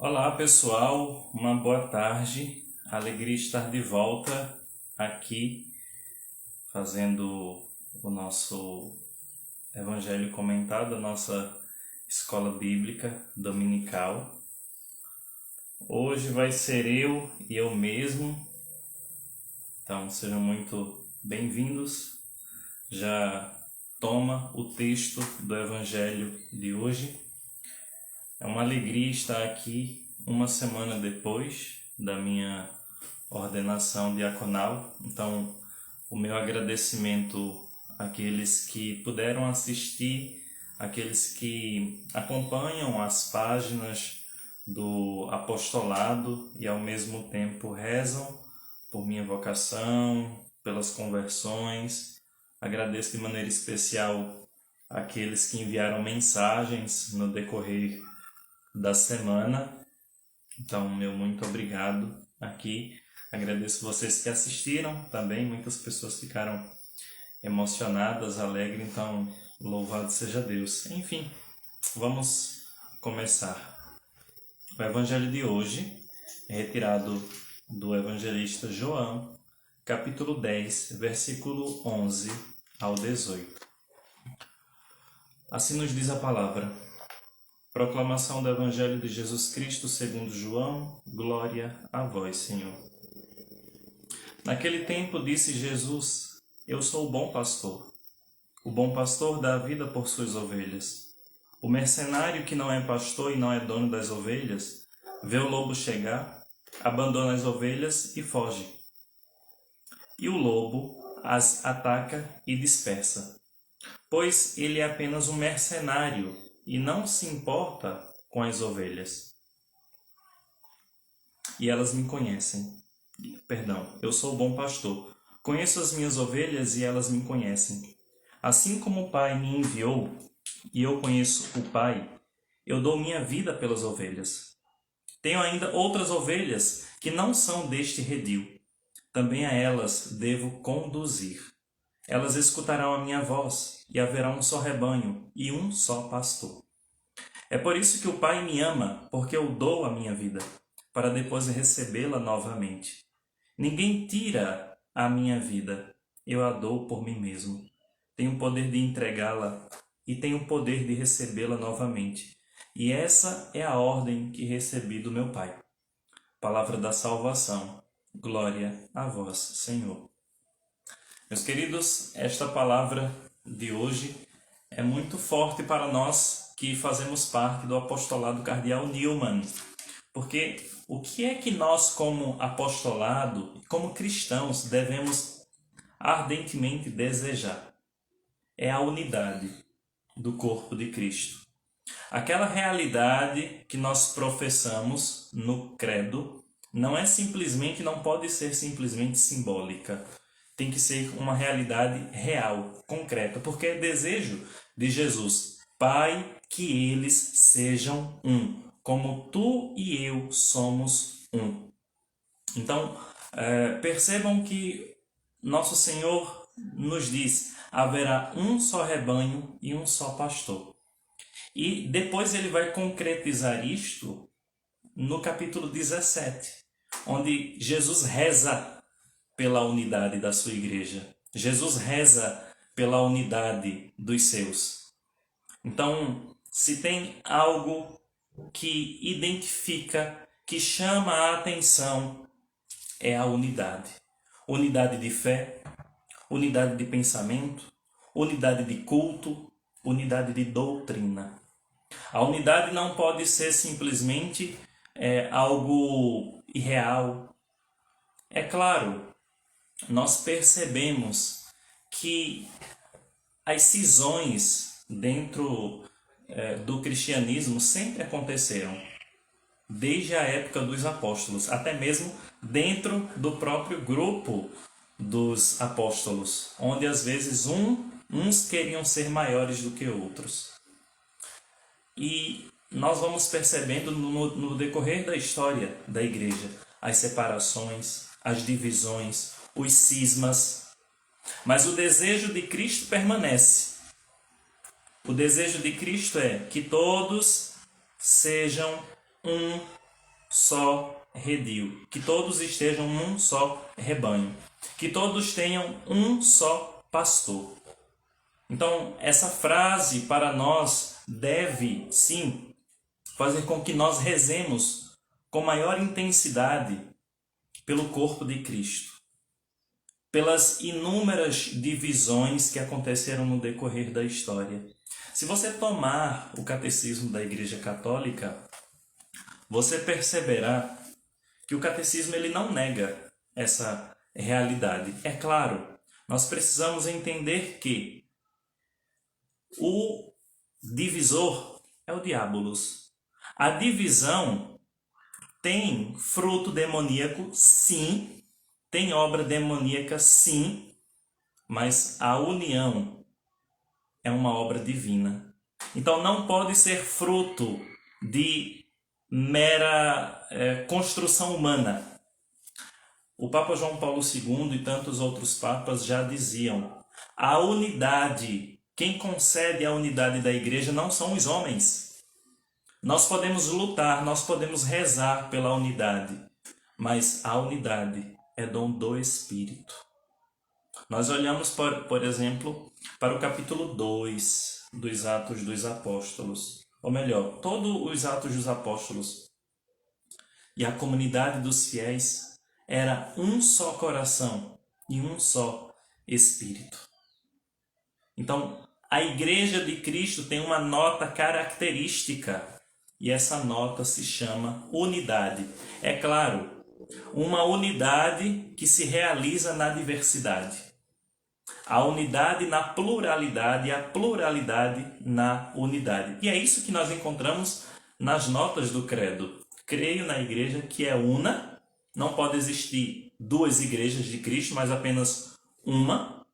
Olá pessoal, uma boa tarde, alegria estar de volta aqui fazendo o nosso Evangelho comentado, a nossa escola bíblica dominical. Hoje vai ser eu e eu mesmo, então sejam muito bem-vindos. Já toma o texto do Evangelho de hoje. É uma alegria estar aqui uma semana depois da minha ordenação diaconal. Então, o meu agradecimento àqueles que puderam assistir, àqueles que acompanham as páginas do apostolado e ao mesmo tempo rezam por minha vocação, pelas conversões. Agradeço de maneira especial àqueles que enviaram mensagens no decorrer da semana. Então, meu muito obrigado aqui. Agradeço vocês que assistiram também. Muitas pessoas ficaram emocionadas, alegres. Então, louvado seja Deus. Enfim, vamos começar. O evangelho de hoje é retirado do evangelista João, capítulo 10, versículo 11 ao 18. Assim nos diz a palavra. Proclamação do Evangelho de Jesus Cristo segundo João, glória a vós, Senhor. Naquele tempo disse Jesus, eu sou o bom pastor. O bom pastor dá a vida por suas ovelhas. O mercenário que não é pastor e não é dono das ovelhas, vê o lobo chegar, abandona as ovelhas e foge. E o lobo as ataca e dispersa, pois ele é apenas um mercenário e não se importa com as ovelhas. E elas me conhecem. Eu sou o bom pastor. Conheço as minhas ovelhas e elas me conhecem. Assim como o Pai me enviou e eu conheço o Pai, eu dou minha vida pelas ovelhas. Tenho ainda outras ovelhas que não são deste redil. Também a elas devo conduzir. Elas escutarão a minha voz, e haverá um só rebanho e um só pastor. É por isso que o Pai me ama, porque eu dou a minha vida, para depois recebê-la novamente. Ninguém tira a minha vida, eu a dou por mim mesmo. Tenho o poder de entregá-la e tenho o poder de recebê-la novamente. E essa é a ordem que recebi do meu Pai. Palavra da salvação. Glória a vós, Senhor. Meus queridos, esta palavra de hoje é muito forte para nós que fazemos parte do apostolado cardeal Newman. Porque o que é que nós, como apostolado, como cristãos, devemos ardentemente desejar? É a unidade do corpo de Cristo. Aquela realidade que nós professamos no credo não pode ser simplesmente simbólica. Tem que ser uma realidade real, concreta, porque é desejo de Jesus. Pai, que eles sejam um, como tu e eu somos um. Então, percebam que nosso Senhor nos diz, haverá um só rebanho e um só pastor. E depois ele vai concretizar isto no capítulo 17, onde Jesus reza pela unidade da sua igreja. Jesus reza pela unidade dos seus. Então, se tem algo que identifica, que chama a atenção, é a unidade. Unidade de fé, unidade de pensamento, unidade de culto, unidade de doutrina. A unidade não pode ser simplesmente algo irreal. É claro, nós percebemos que as cisões dentro do cristianismo sempre aconteceram, desde a época dos apóstolos, até mesmo dentro do próprio grupo dos apóstolos, onde às vezes uns queriam ser maiores do que outros. E nós vamos percebendo no decorrer da história da igreja as separações, as divisões, os cismas. Mas o desejo de Cristo permanece. O desejo de Cristo é que todos sejam um só redil, que todos estejam num só rebanho, que todos tenham um só pastor. Então, essa frase para nós deve, sim, fazer com que nós rezemos com maior intensidade pelo corpo de Cristo, pelas inúmeras divisões que aconteceram no decorrer da história. Se você tomar o catecismo da Igreja Católica, você perceberá que o catecismo ele não nega essa realidade. É claro, nós precisamos entender que o divisor é o diabolos. A divisão tem fruto demoníaco, sim, tem obra demoníaca, sim, mas a união é uma obra divina. Então não pode ser fruto de mera construção humana. O Papa João Paulo II e tantos outros papas já diziam: a unidade, quem concede a unidade da igreja não são os homens. Nós podemos lutar, nós podemos rezar pela unidade, mas a unidade é dom do Espírito. Nós olhamos, por exemplo, para o capítulo 2 dos Atos dos Apóstolos, ou melhor, todos os Atos dos Apóstolos. E a comunidade dos fiéis era um só coração e um só Espírito. Então, a Igreja de Cristo tem uma nota característica, e essa nota se chama unidade. É claro, uma unidade que se realiza na diversidade. A unidade na pluralidade e a pluralidade na unidade. E é isso que nós encontramos nas notas do credo. Creio na igreja que é una, não pode existir duas igrejas de Cristo, mas apenas uma,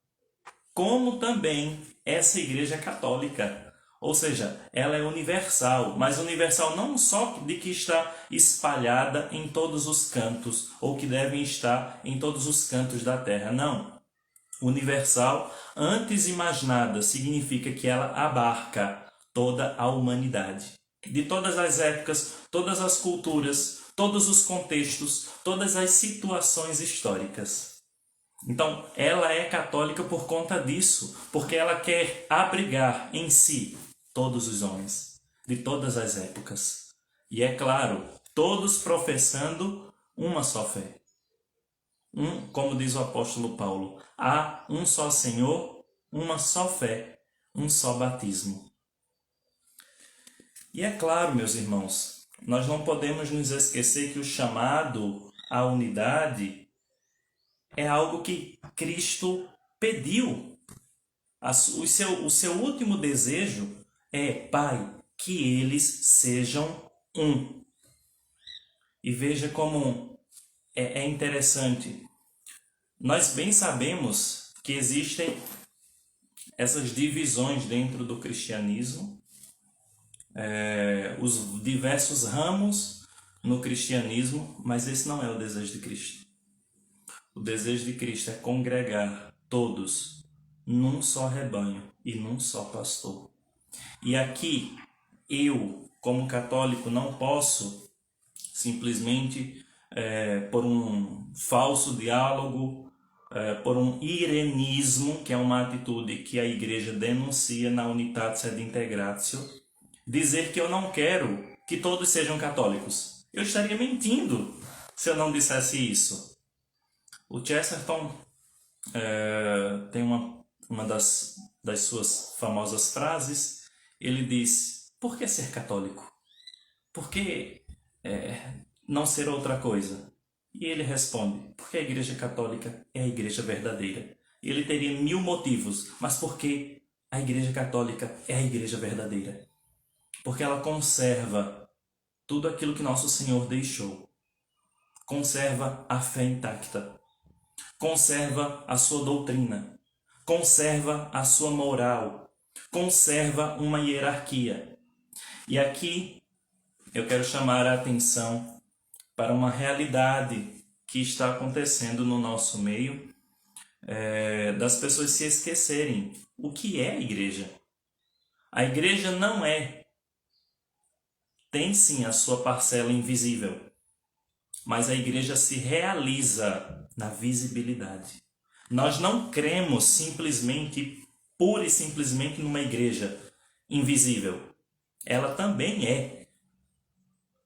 como também essa igreja é católica. Ou seja, ela é universal, mas universal não só de que está espalhada em todos os cantos, ou que devem estar em todos os cantos da terra, não. Universal, antes de mais nada, significa que ela abarca toda a humanidade. De todas as épocas, todas as culturas, todos os contextos, todas as situações históricas. Então, ela é católica por conta disso, porque ela quer abrigar em si todos os homens, de todas as épocas. E é claro, todos professando uma só fé. Como diz o apóstolo Paulo, há um só Senhor, uma só fé, um só batismo. E é claro, meus irmãos, nós não podemos nos esquecer que o chamado à unidade é algo que Cristo pediu. O seu último desejo é: Pai, que eles sejam um. E veja como é interessante. Nós bem sabemos que existem essas divisões dentro do cristianismo, os diversos ramos no cristianismo, mas esse não é o desejo de Cristo. O desejo de Cristo é congregar todos num só rebanho e num só pastor. E aqui, eu, como católico, não posso simplesmente, por um falso diálogo, por um irenismo, que é uma atitude que a igreja denuncia na Unitate Sed Integratio, dizer que eu não quero que todos sejam católicos. Eu estaria mentindo se eu não dissesse isso. O Chesterton tem uma das suas famosas frases. Ele diz: por que ser católico? Por que não ser outra coisa? E ele responde: porque a igreja católica é a igreja verdadeira. E ele teria 1000 motivos, mas porque a igreja católica é a igreja verdadeira? Porque ela conserva tudo aquilo que nosso Senhor deixou. Conserva a fé intacta. Conserva a sua doutrina. Conserva a sua moral. Conserva uma hierarquia. E aqui eu quero chamar a atenção para uma realidade que está acontecendo no nosso meio, das pessoas se esquecerem o que é a igreja. A igreja não tem sim a sua parcela invisível, mas a igreja se realiza na visibilidade. Nós não cremos simplesmente, pura e simplesmente, numa igreja invisível. Ela também é.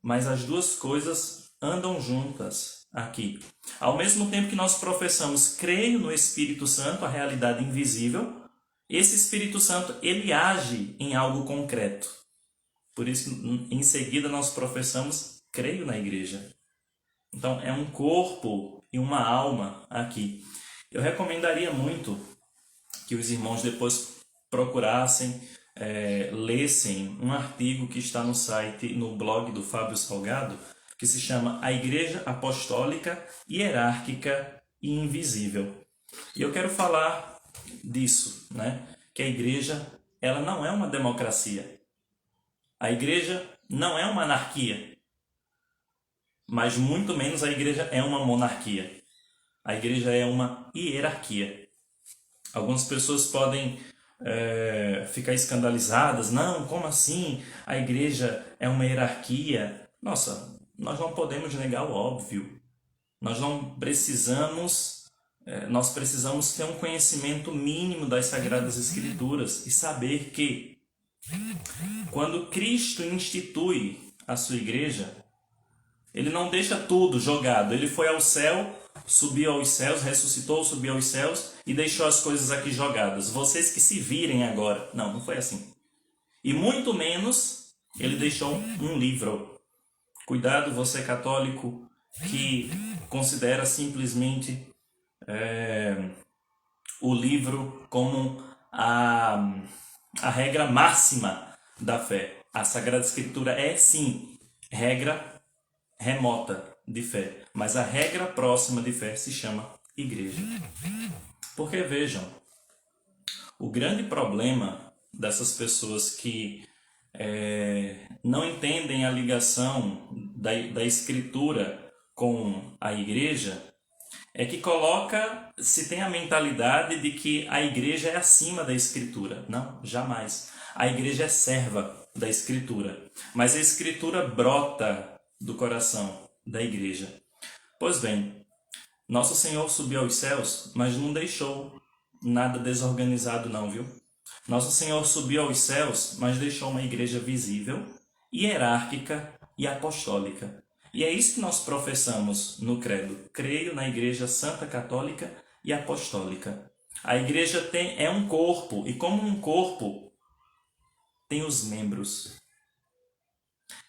Mas as duas coisas andam juntas aqui. Ao mesmo tempo que nós professamos, creio no Espírito Santo, a realidade invisível, esse Espírito Santo, ele age em algo concreto. Por isso, em seguida, nós professamos, creio na igreja. Então, é um corpo e uma alma aqui. Eu recomendaria muito que os irmãos depois procurassem, lessem um artigo que está no site, no blog do Fábio Salgado, que se chama A Igreja Apostólica, Hierárquica e Invisível. E eu quero falar disso, né? Que a igreja, ela não é uma democracia. A igreja não é uma anarquia. Mas muito menos a igreja é uma monarquia. A igreja é uma hierarquia. Algumas pessoas podem ficar escandalizadas. Não, como assim? A igreja é uma hierarquia? Nossa, nós não podemos negar o óbvio. Nós precisamos ter um conhecimento mínimo das Sagradas Escrituras e saber que quando Cristo institui a sua igreja, ele não deixa tudo jogado. Ele foi ao céu, subiu aos céus, ressuscitou, subiu aos céus e deixou as coisas aqui jogadas. Vocês que se virem agora. Não foi assim. E muito menos ele deixou um livro. Cuidado, você católico que considera simplesmente o livro como a regra máxima da fé. A Sagrada Escritura é sim regra remota de fé, mas a regra próxima de fé se chama igreja. Porque vejam, o grande problema dessas pessoas que não entendem a ligação da Escritura com a igreja é que se tem a mentalidade de que a igreja é acima da Escritura. Não, jamais. A igreja é serva da Escritura, mas a Escritura brota do coração da igreja. Pois bem, nosso Senhor subiu aos céus, mas não deixou nada desorganizado não, viu? Nosso Senhor subiu aos céus, mas deixou uma igreja visível, hierárquica e apostólica. E é isso que nós professamos no credo. Creio na Igreja Santa Católica e Apostólica. A igreja é um corpo, e como um corpo, tem os membros.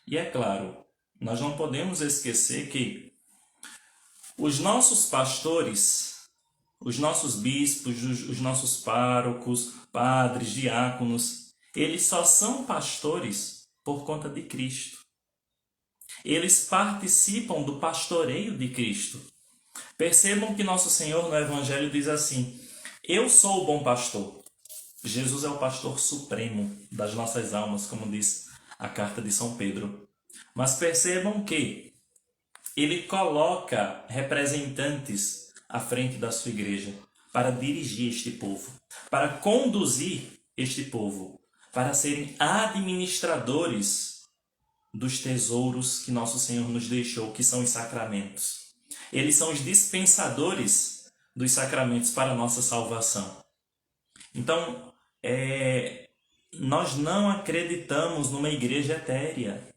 E é claro, nós não podemos esquecer que os nossos pastores, os nossos bispos, os nossos párocos, padres, diáconos, eles só são pastores por conta de Cristo. Eles participam do pastoreio de Cristo. Percebam que nosso Senhor no Evangelho diz assim: eu sou o bom pastor. Jesus é o pastor supremo das nossas almas, como diz a carta de São Pedro. Mas percebam que ele coloca representantes à frente da sua igreja para dirigir este povo, para conduzir este povo, para serem administradores dos tesouros que nosso Senhor nos deixou, que são os sacramentos. Eles são os dispensadores dos sacramentos para a nossa salvação. Então, nós não acreditamos numa igreja etérea.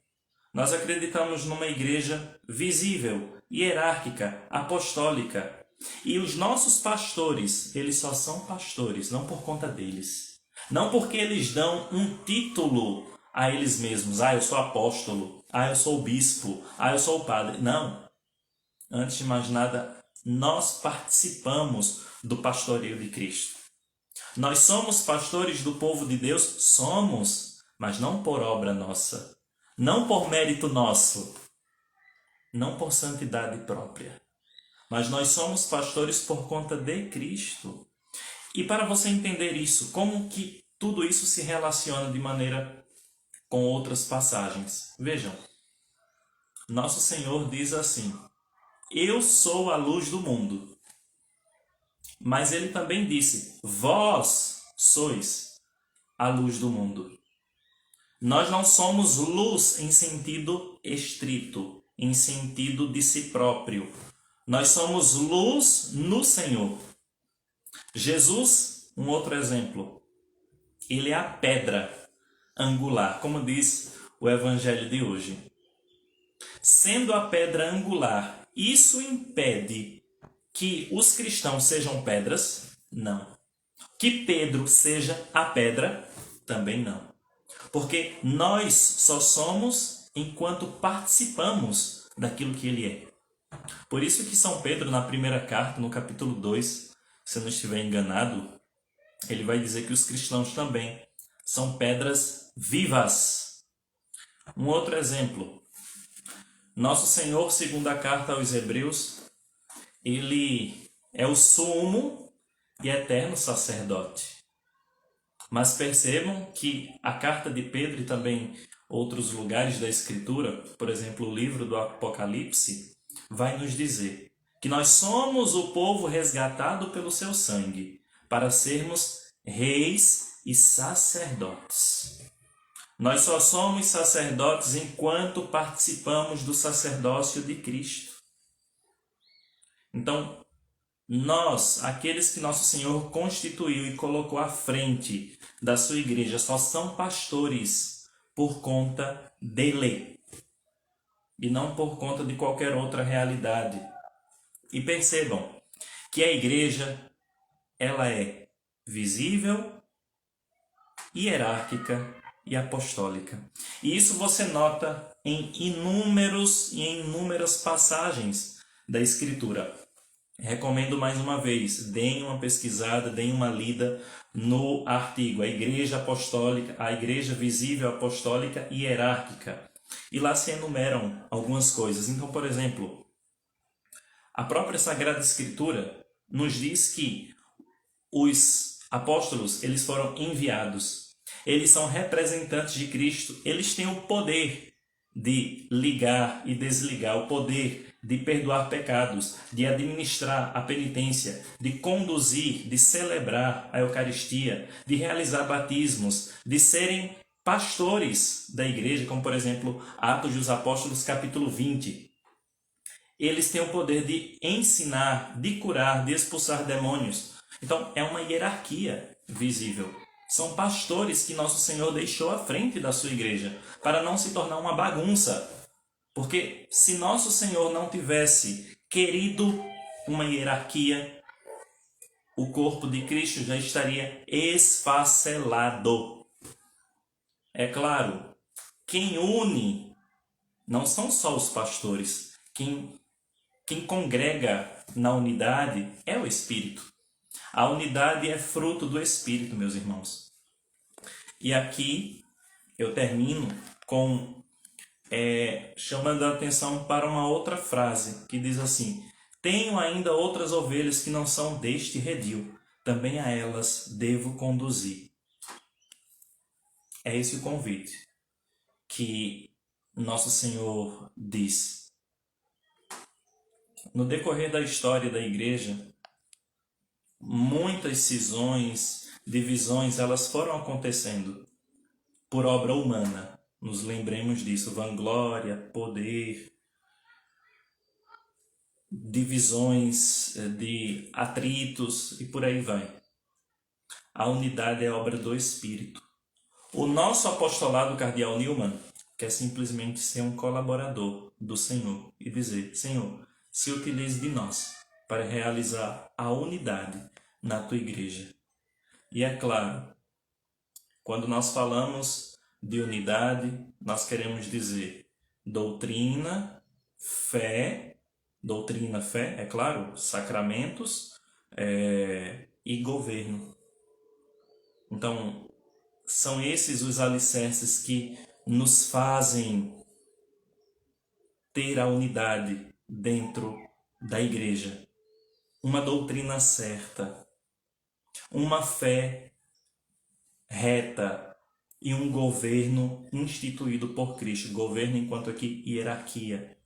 Nós acreditamos numa igreja visível, hierárquica, apostólica. E os nossos pastores, eles só são pastores, não por conta deles. Não porque eles dão um título a eles mesmos. Eu sou apóstolo. Eu sou bispo. Eu sou padre. Não. Antes de mais nada, nós participamos do pastoreio de Cristo. Nós somos pastores do povo de Deus? Somos, mas não por obra nossa. Não por mérito nosso. Não por santidade própria. Mas nós somos pastores por conta de Cristo. E para você entender isso, como que tudo isso se relaciona de maneira com outras passagens. Vejam, nosso Senhor diz assim: eu sou a luz do mundo. Mas ele também disse: vós sois a luz do mundo. Nós não somos luz em sentido estrito. em sentido de si próprio. Nós somos luz no Senhor. Jesus, um outro exemplo, ele é a pedra angular, como diz o evangelho de hoje. Sendo a pedra angular, isso impede que os cristãos sejam pedras? Não. Que Pedro seja a pedra? Também não. Porque nós só somos enquanto participamos daquilo que ele é. Por isso que São Pedro, na primeira carta, no capítulo 2, se eu não estiver enganado, ele vai dizer que os cristãos também são pedras vivas. Um outro exemplo. Nosso Senhor, segundo a carta aos Hebreus, ele é o sumo e eterno sacerdote. Mas percebam que a carta de Pedro e também outros lugares da Escritura, por exemplo, o livro do Apocalipse, vai nos dizer que nós somos o povo resgatado pelo seu sangue, para sermos reis e sacerdotes. Nós só somos sacerdotes enquanto participamos do sacerdócio de Cristo. Então, nós, aqueles que nosso Senhor constituiu e colocou à frente da sua igreja, só são pastores por conta dele e não por conta de qualquer outra realidade. E percebam que a igreja, ela é visível, hierárquica e apostólica. E isso você nota em inúmeras passagens da Escritura. Recomendo mais uma vez, deem uma pesquisada, deem uma lida no artigo A Igreja Apostólica, a Igreja Visível Apostólica e Hierárquica. E lá se enumeram algumas coisas. Então, por exemplo, a própria Sagrada Escritura nos diz que os apóstolos, eles foram enviados. Eles são representantes de Cristo. Eles têm o poder de ligar e desligar, o poder de perdoar pecados, de administrar a penitência, de conduzir, de celebrar a Eucaristia, de realizar batismos, de serem pastores da igreja, como por exemplo, Atos dos Apóstolos, capítulo 20. Eles têm o poder de ensinar, de curar, de expulsar demônios. Então, é uma hierarquia visível. São pastores que nosso Senhor deixou à frente da sua igreja, para não se tornar uma bagunça. Porque se nosso Senhor não tivesse querido uma hierarquia, o corpo de Cristo já estaria esfacelado. É claro, quem une não são só os pastores. Quem congrega na unidade é o Espírito. A unidade é fruto do Espírito, meus irmãos. E aqui eu termino com chamando a atenção para uma outra frase que diz assim: tenho ainda outras ovelhas que não são deste redil, também a elas devo conduzir. É esse o convite que nosso Senhor diz. No decorrer da história da igreja, muitas cisões, divisões, elas foram acontecendo por obra humana. Nos lembremos disso, vanglória, poder, divisões de atritos e por aí vai. A unidade é obra do Espírito. O nosso apostolado cardeal Newman quer simplesmente ser um colaborador do Senhor e dizer: Senhor, se utilize de nós para realizar a unidade na tua igreja. E é claro, quando nós falamos de unidade, nós queremos dizer doutrina, fé, é claro, sacramentos e governo. Então, são esses os alicerces que nos fazem ter a unidade dentro da igreja. Uma doutrina certa, uma fé reta e um governo instituído por Cristo. Governo enquanto aqui hierarquia.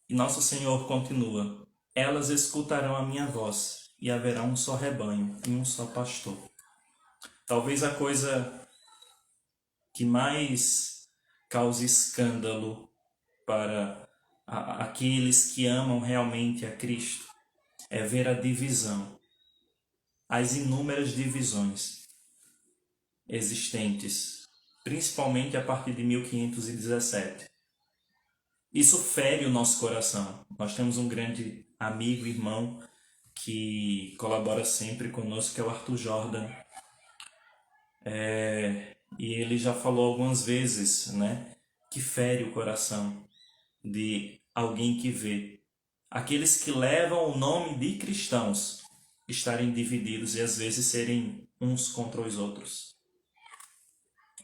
E nosso Senhor continua: elas escutarão a minha voz e haverá um só rebanho e um só pastor. Talvez a coisa que mais causa escândalo para aqueles que amam realmente a Cristo é ver a divisão, as inúmeras divisões existentes, principalmente a partir de 1517. Isso fere o nosso coração. Nós temos um grande amigo, irmão, que colabora sempre conosco, que é o Arthur Jordan. E ele já falou algumas vezes, né, que fere o coração de alguém que vê aqueles que levam o nome de cristãos estarem divididos e às vezes serem uns contra os outros.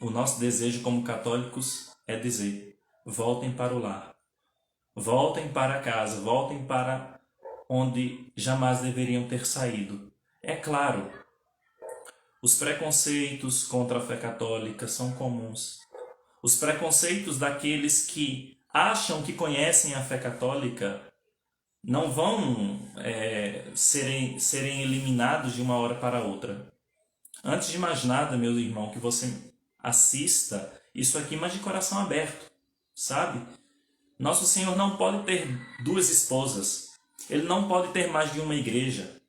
O nosso desejo como católicos é dizer: voltem para o lar, voltem para casa, voltem para onde jamais deveriam ter saído. É claro, os preconceitos contra a fé católica são comuns. Os preconceitos daqueles que acham que conhecem a fé católica não vão serem eliminados de uma hora para outra. Antes de mais nada, meu irmão, que você assista isso aqui, mas de coração aberto, sabe? Nosso Senhor não pode ter duas esposas. Ele não pode ter mais de uma igreja.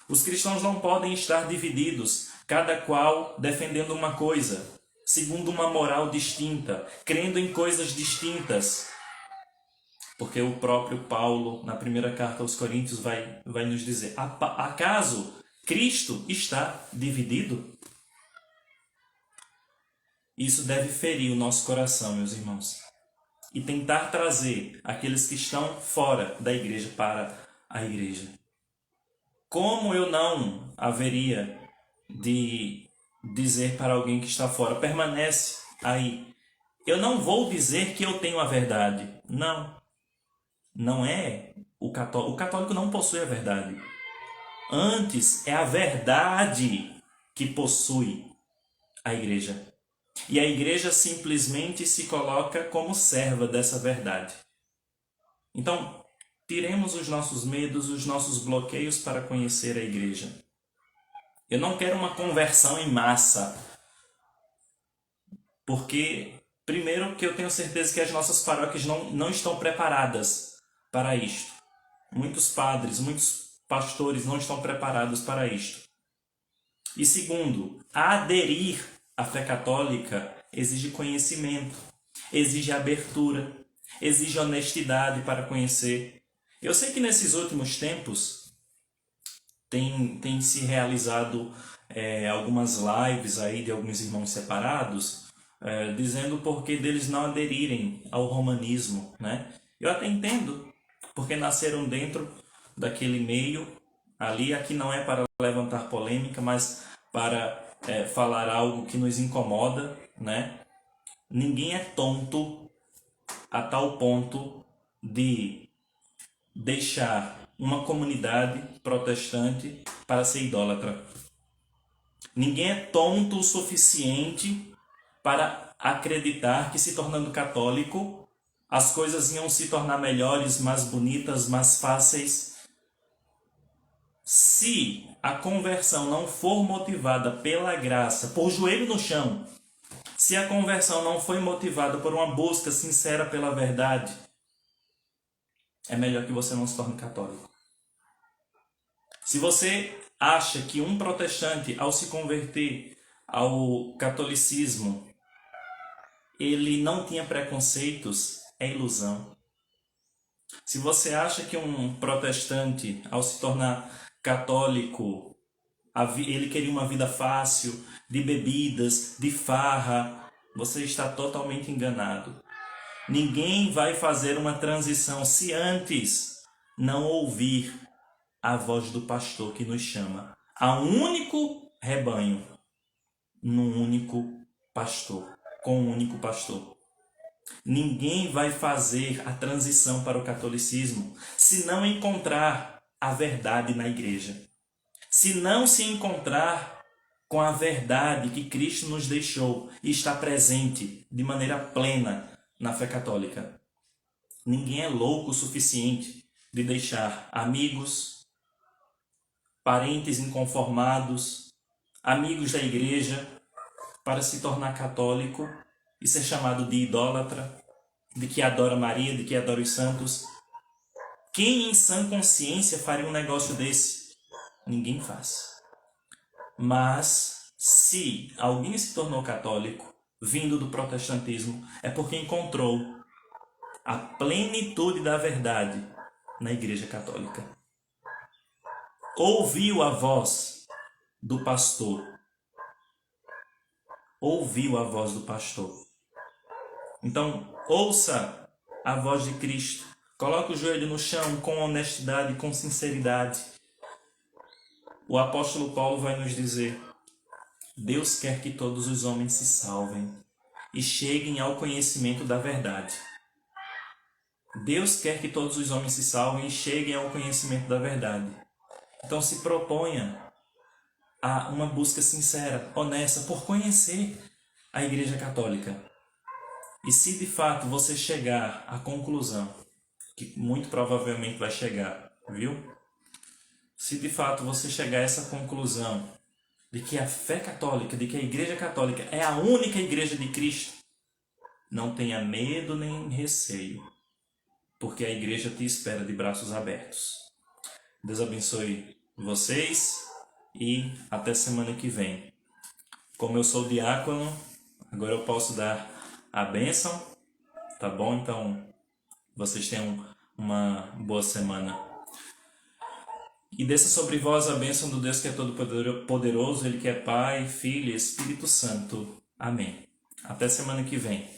Os cristãos não podem estar divididos, cada qual defendendo uma coisa, segundo uma moral distinta, crendo em coisas distintas. Porque o próprio Paulo, na primeira carta aos Coríntios, vai nos dizer: acaso Cristo está dividido? Isso deve ferir o nosso coração, meus irmãos, e tentar trazer aqueles que estão fora da igreja para a igreja. Como eu não haveria de dizer para alguém que está fora: permanece aí? Eu não vou dizer que eu tenho a verdade. Não é o católico. O católico não possui a verdade. Antes, é a verdade que possui a igreja. E a igreja simplesmente se coloca como serva dessa verdade. Então, tiremos os nossos medos, os nossos bloqueios para conhecer a igreja. Eu não quero uma conversão em massa, porque, primeiro, que eu tenho certeza que as nossas paróquias não estão preparadas para isto. Muitos padres, muitos pastores não estão preparados para isto. E segundo, aderir à fé católica exige conhecimento, exige abertura, exige honestidade para conhecer. Eu sei que nesses últimos tempos tem se realizado algumas lives aí de alguns irmãos separados, dizendo o porquê deles não aderirem ao romanismo, né? Eu até entendo, porque nasceram dentro daquele meio ali. Aqui não é para levantar polêmica, mas para falar algo que nos incomoda, né? Ninguém é tonto a tal ponto de deixar uma comunidade protestante para ser idólatra. Ninguém é tonto o suficiente para acreditar que, se tornando católico, as coisas iam se tornar melhores, mais bonitas, mais fáceis. Se a conversão não for motivada pela graça, por joelho no chão, se a conversão não foi motivada por uma busca sincera pela verdade, é melhor que você não se torne católico. Se você acha que um protestante, ao se converter ao catolicismo, ele não tinha preconceitos, é ilusão. Se você acha que um protestante, ao se tornar católico, ele queria uma vida fácil, de bebidas, de farra, você está totalmente enganado. Ninguém vai fazer uma transição se antes não ouvir a voz do pastor que nos chama a um único rebanho, num único pastor, com um único pastor. Ninguém vai fazer a transição para o catolicismo se não encontrar a verdade na igreja. Se não se encontrar com a verdade que Cristo nos deixou e está presente de maneira plena na fé católica. Ninguém é louco o suficiente de deixar amigos, parentes inconformados, amigos da igreja, para se tornar católico e ser chamado de idólatra, de que adora Maria, de que adora os santos. Quem em sã consciência faria um negócio desse? Ninguém faz. Mas se alguém se tornou católico, vindo do protestantismo, é porque encontrou a plenitude da verdade na Igreja Católica. Ouviu a voz do pastor. Ouviu a voz do pastor. Então, ouça a voz de Cristo. Coloque o joelho no chão com honestidade, com sinceridade. O apóstolo Paulo vai nos dizer: Deus quer que todos os homens se salvem e cheguem ao conhecimento da verdade. Deus quer que todos os homens se salvem e cheguem ao conhecimento da verdade. Então se proponha a uma busca sincera, honesta, por conhecer a Igreja Católica. E se de fato você chegar à conclusão, que muito provavelmente vai chegar, viu? Se de fato você chegar a essa conclusão de que a fé católica, de que a Igreja Católica é a única Igreja de Cristo, não tenha medo nem receio, porque a Igreja te espera de braços abertos. Deus abençoe vocês e até semana que vem. Como eu sou diácono, agora eu posso dar a bênção, tá bom? Então, vocês tenham uma boa semana. E desça sobre vós a bênção do Deus que é todo-poderoso, Ele que é Pai, Filho e Espírito Santo. Amém. Até semana que vem.